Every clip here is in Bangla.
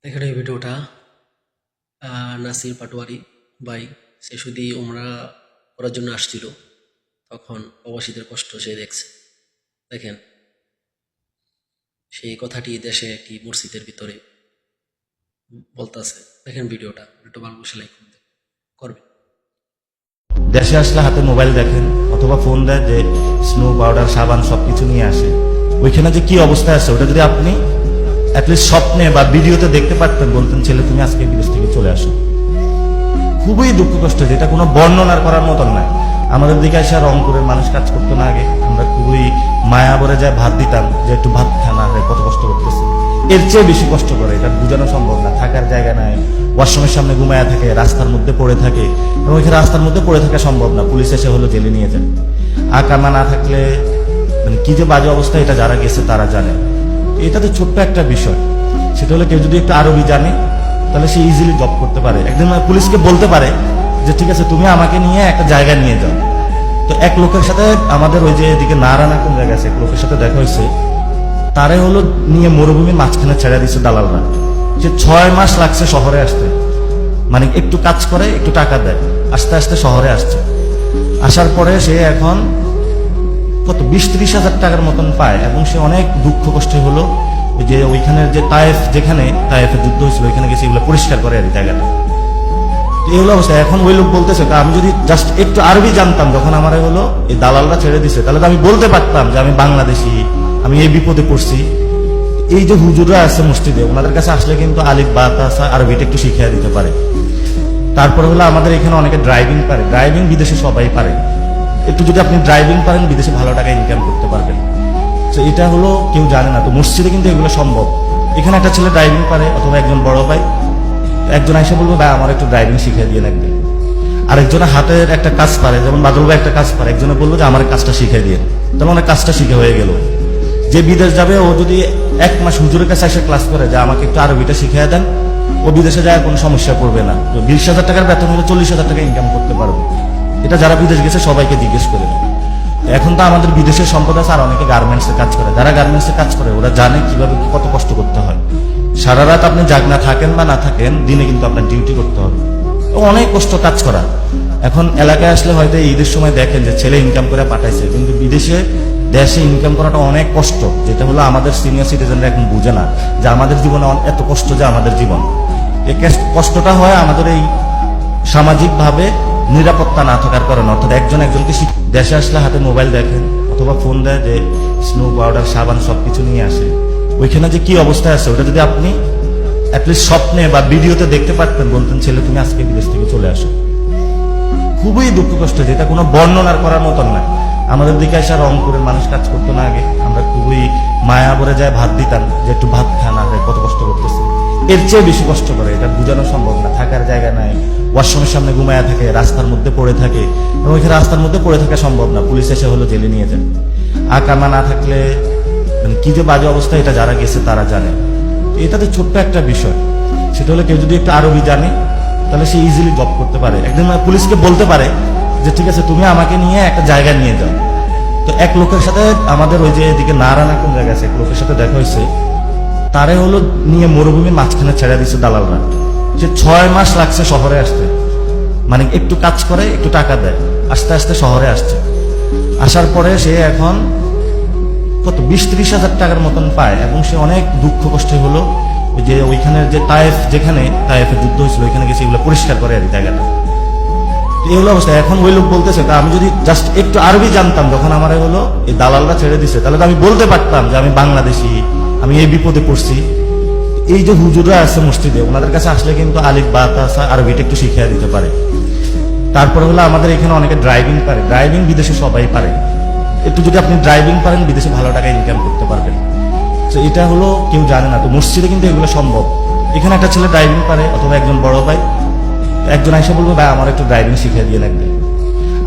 দেখেন এই ভিডিওটা নাসির পাটোয়ারি ভাই সে শুধু উমরা করার জন্য আসছিল, তখন প্রবাসীদের কষ্ট সে দেখছে। দেখেন সেই কথাটি দেশে একটি মসজিদের ভিতরে বলতেছে। দেখেন ভিডিওটা একটু ভালো সেলাই করবে। দেশে আসলে হাতে মোবাইল দেখেন অথবা ফোন দেয় যে স্নো পাউডার সাবান সবকিছু নিয়ে আসে। ওইখানে যে কি অবস্থায় আছে ওটা যদি আপনি অ্যাটলিস্ট স্বপ্নে বা ভিডিওতে দেখতে পারতেন, বলতেন ছেলে তুমি আজকে বিদেশ থেকে চলে আসো। খুবই দুঃখ কষ্ট, যেটা কোনো বর্ণনার করার মতন নয়। আমাদের দিকে এসে রংপুরের মানুষ কাজ করতো না আগে, আমরা খুবই মায়া ভরে যায় ভাত দিতাম যে একটু ভাত খানা হয়, কত কষ্ট করতেছে। এর চেয়ে বেশি কষ্ট করে, এটা বোঝানো সম্ভব না। থাকার জায়গা নাই, ওয়াশরুমের সামনে ঘুমায়া থাকে, রাস্তার মধ্যে পড়ে থাকে, এবং ওইখানে রাস্তার মধ্যে পড়ে থাকা সম্ভব না, পুলিশ এসে হলো জেলে নিয়ে যায়। আকামা না থাকলে মানে কি যে বাজে অবস্থা, এটা যারা গেছে তারা জানে। এটা তো ছোট্ট একটা বিষয়, সেটা হলো কেউ যদি একটু আরবি জানে তাহলে সে ইজিলি জব করতে পারে। একদিন পুলিশকে বলতে পারে যে ঠিক আছে তুমি আমাকে নিয়ে একটা জায়গায় নিয়ে যাও। তো এক লোকের সাথে আমাদের ওই যে এদিকে নারায়ণা কোন জায়গা আছে, এক লোকের সাথে দেখা হয়েছে, তারে হলো নিয়ে মরুভূমির মাঝখানে ছেড়ে দিচ্ছে দালালরা। সে 6 মাস লাগছে শহরে আসতে, মানে একটু কাজ করে একটু টাকা দেয়, আস্তে আস্তে শহরে আসছে। আসার পরে সে এখন কত 20-30 হাজার টাকার মতন পায়, এবং সে অনেক দুঃখ কষ্ট হলো যে ওইখানের যে তায়েফ, যেখানে তায়েফের যুদ্ধ হয়েছিল ওইখানে গেছে এগুলো পরিষ্কার করে আর জায়গাটা। এই হলো অবস্থা। এখন ওই লোক বলতেছে আমি যদি জাস্ট একটু আরবি জানতাম, যখন আমার হলো এই দালালরা ছেড়ে দিছে, তাহলে তো আমি বলতে পারতাম যে আমি বাংলাদেশি, আমি এই বিপদে পড়ছি। এই যে হুজুররা আছে মসজিদে, ওনাদের কাছে আসলে কিন্তু আলিফ বা তাসা আরবিটা একটু শিখিয়ে দিতে পারে। তারপরে হলো আমাদের এখানে অনেকে ড্রাইভিং পারে, ড্রাইভিং বিদেশে সবাই পারে। একটু যদি আপনি ড্রাইভিং পারেন, বিদেশে ভালো টাকা ইনকাম করতে পারবেন। তো এটা হলো কেউ জানে না, তো মসজিদে কিন্তু এগুলো সম্ভব। এখানে একটা ছেলে ড্রাইভিং পারে, অথবা একজন বড় ভাই, একজন আইসা বলবো ভাই আমার একটু ড্রাইভিং শিখিয়ে দিয়ে লাগবে। আরেকজনের হাতের একটা কাজ পারে, যেমন বাদল ভাই একটা কাজ পারে, একজনে বললো যে আমার কাজটা শিখিয়ে দিয়ে, তাহলে অনেক কাজটা শিখে হয়ে গেল। যে বিদেশ যাবে ও যদি 1 মাস হুজুরের কাছে এসে ক্লাস করে যে আমাকে একটু আরবিটা শিখিয়ে দেন, ও বিদেশে যায় কোনো সমস্যা পড়বে না। 20,000 টাকার বেতন হলে 40,000 টাকা ইনকাম করতে পারবে। এটা যারা বিদেশ গেছে সবাইকে জিজ্ঞেস করে। এখন তো আমাদের বিদেশের সম্পদ আছে, আর অনেকে গার্মেন্টসে কাজ করে। যারা গার্মেন্টসে কাজ করে ওরা জানে কিভাবে কত কষ্ট করতে হয়। সারা রাত আপনি জাগনা থাকেন বা না থাকেন, দিনে কিন্তু আপনার ডিউটি করতে হবে, অনেক কষ্ট কাজ করা। এখন এলাকায় আসলে হয়তো ঈদের সময় দেখেন যে ছেলে ইনকাম করে পাঠাইছে, কিন্তু বিদেশে দেশে ইনকাম করাটা অনেক কষ্ট, যেটা হলো আমাদের সিনিয়র সিটিজেনরা এখন বুঝে না যে আমাদের জীবনে এত কষ্ট, যে আমাদের জীবন এই কষ্টটা হয় আমাদের এই সামাজিকভাবে নিরাপত্তা না থাকার কারণে। অর্থাৎ একজন একজনকে দেশে আসলে হাতে মোবাইল দেখেন অথবা ফোন দেয় যে স্নো পাউডার সাবান সবকিছু নিয়ে আসে। ওইখানে যে কি অবস্থায় আছে ওটা যদি আপনি অ্যাটলিস্ট স্বপ্নে বা ভিডিওতে দেখতে পারতেন, বলতেন ছেলে তুমি আজকে বিদেশ থেকে চলে আসো। খুবই দুঃখ কষ্ট, যেটা কোনো বর্ণনার করার মতন নয়। আমাদের দিকে এসে রংপুরের মানুষ কাজ করতো না আগে, আমরা খুবই মায়া ভরে যায় ভাত দিতাম যে একটু ভাত খানা হয়, কত কষ্ট করতেছে। এর চেয়ে বেশি কষ্ট করে, এটা বোঝানো সম্ভব না। থাকার জায়গা নাই, ওয়াশরুমের সামনে ঘুমায়া থাকে, রাস্তার মধ্যে পড়ে থাকে, এবং ওইখানে রাস্তার মধ্যে পড়ে থাকা সম্ভব না, পুলিশ এসে হলো জেলে নিয়ে যায়। আকামা না থাকলে মানে কি যে বাজে অবস্থা, এটা যারা গেছে তারা জানে। এটা তো ছোট্ট একটা বিষয়, সেটা হলো কেউ যদি একটু আরবি জানে তাহলে সে ইজিলি জব করতে পারে। একদিন পুলিশকে বলতে পারে যে ঠিক আছে তুমি আমাকে নিয়ে একটা জায়গায় নিয়ে যাও। তো এক লোকের সাথে আমাদের ওই যে এদিকে নারায়ণা কোন জায়গা আছে, এক লোকের সাথে দেখা হয়েছে, তারে হলো নিয়ে মরুভূমির মাঝখানে ছেড়ে দিচ্ছে দালালরা। সে 6 মাস লাগছে শহরে আসতে, মানে একটু কাজ করে একটু টাকা দেয়, আস্তে আস্তে শহরে আসছে। আসার পরে সে এখন কত 20-30 হাজার টাকার মতন পায়, এবং সে অনেক দুঃখ কষ্ট হলো যে ওইখানের যে তায়েফ, যেখানে তায়েফের যুদ্ধ হয়েছিল ওইখানে গেছে এগুলো পরিষ্কার করে আর জায়গাটা। এই হলো অবস্থা। এখন ওই লোক বলতেছে আমি যদি জাস্ট একটু আরবি জানতাম, যখন আমার হলো এই দালালরা ছেড়ে দিছে, তাহলে তো আমি বলতে পারতাম যে আমি বাংলাদেশি, আমি এই বিপদে পড়ছি। এই যে হুজুররা আছে মসজিদে, ওনাদের কাছে আসলে কিন্তু আলিফ বা তাসা আরবিটা একটু শিখিয়ে দিতে পারে। তারপরে হলো আমাদের এখানে অনেকে ড্রাইভিং পারে, ড্রাইভিং বিদেশে সবাই পারে। একটু যদি আপনি ড্রাইভিং পারেন, বিদেশে ভালো টাকা ইনকাম করতে পারবেন। তো এটা হলো কেউ জানে না, তো মসজিদে কিন্তু এগুলো সম্ভব। এখানে একটা ছেলে ড্রাইভিং পারে, অথবা একজন বড় ভাই, একজন আইসা বলবো ভাই আমার একটু ড্রাইভিং শিখিয়ে দিয়ে লাগবে।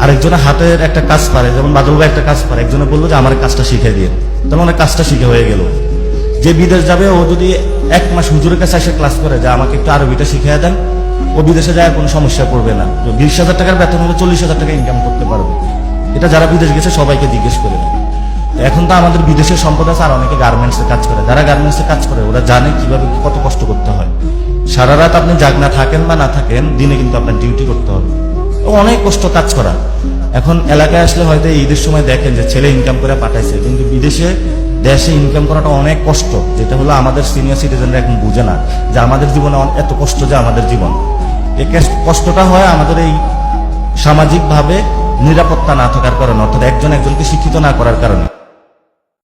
আরেকজনের হাতের একটা কাজ পারে, যেমন বাদল ভাই একটা কাজ পারে, একজনে বললো যে আমার কাজটা শিখিয়ে দিয়ে, তাহলে অনেক কাজটা শিখে হয়ে গেল। যে বিদেশ যাবে ও যদি 1 মাস হুজুরের কাছে এসে ক্লাস করে যে আমাকে একটু আরবিটা শিখিয়ে দেন, ও বিদেশে যায় কোনো সমস্যা পড়বে না। 20,000 টাকার বেতন হলে 40,000 টাকা ইনকাম করতে পারবে। এটা যারা বিদেশ গেছে সবাইকে জিজ্ঞেস করে। এখন তো আমাদের বিদেশের সম্পদ আছে, আর অনেকে গার্মেন্টসে কাজ করে। যারা গার্মেন্টসে কাজ করে ওরা জানে কিভাবে কত কষ্ট করতে হয়। সারা রাত আপনি জাগনা থাকেন বা না থাকেন, দিনে কিন্তু আপনার ডিউটি করতে হবে। অনেক কষ্ট কাজ করা। এখন এলাকায় আসলে হয়তো ঈদের সময় দেখেন যে ছেলে ইনকাম করে পাঠাইছে, কিন্তু বিদেশে দেশে ইনকাম করাটা অনেক কষ্ট, যেটা হলো আমাদের সিনিয়র সিটিজেনরা এখন বুঝে না যে আমাদের জীবনে এত কষ্ট, যে আমাদের জীবন এই কষ্টটা হয় আমাদের এই সামাজিকভাবে নিরাপত্তা না থাকার কারণে, অর্থাৎ একজন একজনকে শিক্ষিত না করার কারণে।